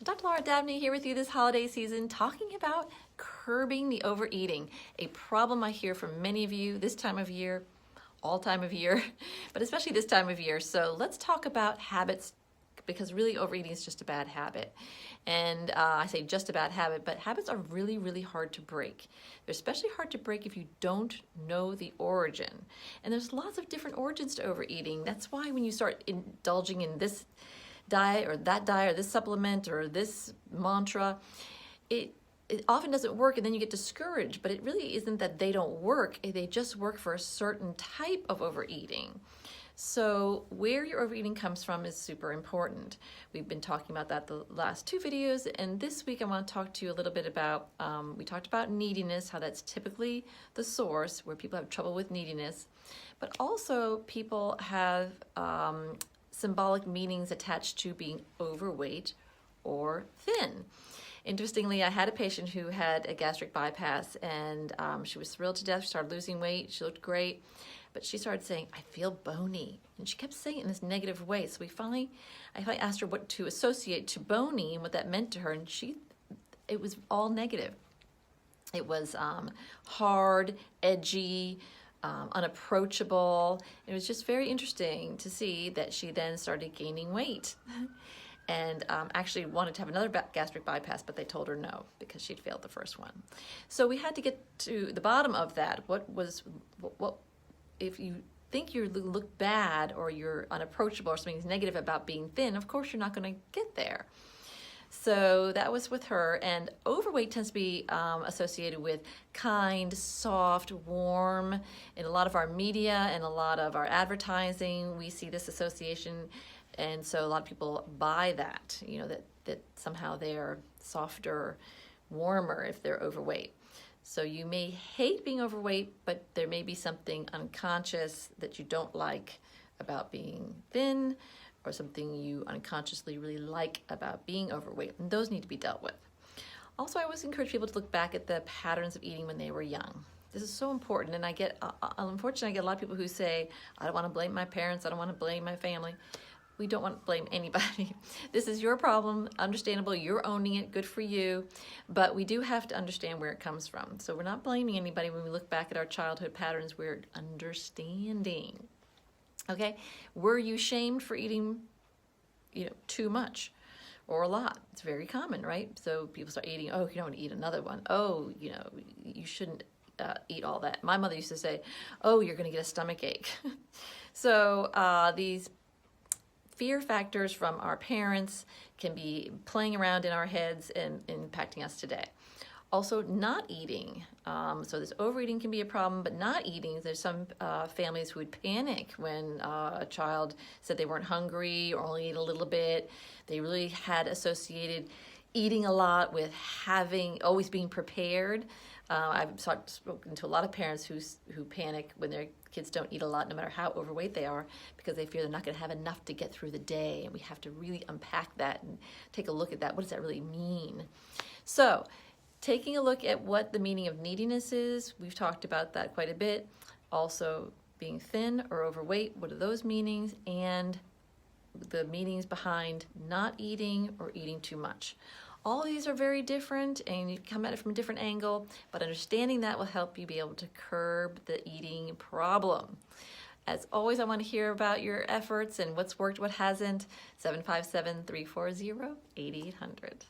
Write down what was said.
So Dr. Laura Dabney here with you this holiday season talking about curbing the overeating, a problem I hear from many of you this time of year, all time of year, but especially this time of year. So let's talk about habits, because really overeating is just a bad habit. And I say just a bad habit, but habits are really, really hard to break. They're especially hard to break if you don't know the origin. And there's lots of different origins to overeating. That's why when you start indulging in this diet or this supplement or this mantra, it often doesn't work, and then you get discouraged. But it really isn't that they don't work, they just work for a certain type of overeating. So where your overeating comes from is super important. We've been talking about that the last two videos, and this week I want to talk to you a little bit about, we talked about neediness, how that's typically the source where people have trouble with neediness, but also people have symbolic meanings attached to being overweight or thin. Interestingly, I had a patient who had a gastric bypass, and she was thrilled to death. She started losing weight. She looked great, but she started saying, "I feel bony," and she kept saying it in this negative way. So I finally asked her what to associate to bony and what that meant to her, and it was all negative. It was hard, edgy, unapproachable. It was just very interesting to see that she then started gaining weight and actually wanted to have another gastric bypass, but they told her no because she'd failed the first one. So we had to get to the bottom of that. What if you think you look bad or you're unapproachable or something's negative about being thin, of course you're not going to get there. So that was with her, and overweight tends to be associated with kind, soft, warm. In a lot of our media and a lot of our advertising, we see this association, and so a lot of people buy that, that somehow they're softer, warmer if they're overweight. So you may hate being overweight, but there may be something unconscious that you don't like about being thin, or something you unconsciously really like about being overweight, and those need to be dealt with. Also, I always encourage people to look back at the patterns of eating when they were young. This is so important, and unfortunately, I get a lot of people who say, "I don't want to blame my parents, I don't want to blame my family." We don't want to blame anybody. This is your problem, understandable, you're owning it, good for you, but we do have to understand where it comes from. So we're not blaming anybody when we look back at our childhood patterns, we're understanding. Okay, were you shamed for eating, too much or a lot? It's very common, right? So people start eating, "Oh, you don't want to eat another one. Oh, you shouldn't eat all that." My mother used to say, "Oh, you're going to get a stomach ache." So these fear factors from our parents can be playing around in our heads and impacting us today. Also, not eating. So this overeating can be a problem, but not eating, there's some families who would panic when a child said they weren't hungry or only ate a little bit. They really had associated eating a lot with always being prepared. I've spoken to a lot of parents who panic when their kids don't eat a lot, no matter how overweight they are, because they fear they're not going to have enough to get through the day. And we have to really unpack that and take a look at that. What does that really mean? So, taking a look at what the meaning of neediness is, we've talked about that quite a bit. Also, being thin or overweight, what are those meanings? And the meanings behind not eating or eating too much. All these are very different, and you come at it from a different angle, but understanding that will help you be able to curb the eating problem. As always, I want to hear about your efforts and what's worked, what hasn't. 757-340-8800.